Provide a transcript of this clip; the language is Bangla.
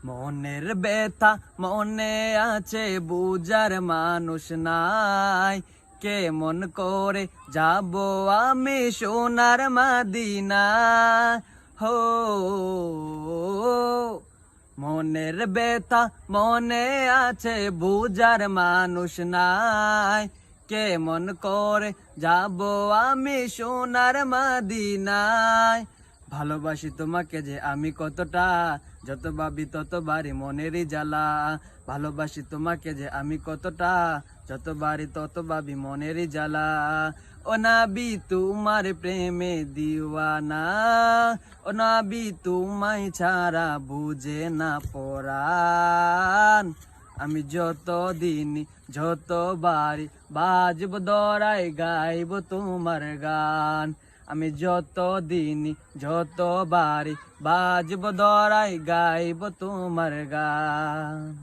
মনের ব্যথা মনে আছে, বুঝার মানুষ নাই। কেমন করে যাব আমি সোনার মদিনা, হো মনের ব্যথা মনে আছে, বুঝার মানুষ নাই। কেমন করে যাব আমি সোনার মদিনায়। ভালোবাসি তোমাকে যে আমি কতটা, যত ভাবি তত বাড়ি মনেরই জ্বালা। ভালোবাসি তোমাকে যে আমি কতটা, যত বাড়ি তত ভাবি মনেরই জ্বালা। ও নবী তোমার প্রেমে দিওয়ানা, ও নবী তোমায় ছাড়া বুঝে না পরাণ। আমি যত দিন যত বাড়ি বাজব দরাই গাইব তোমার গান। আমি যত দিন যত বাড়ি বাজব দরাই গাইব তোমার গান।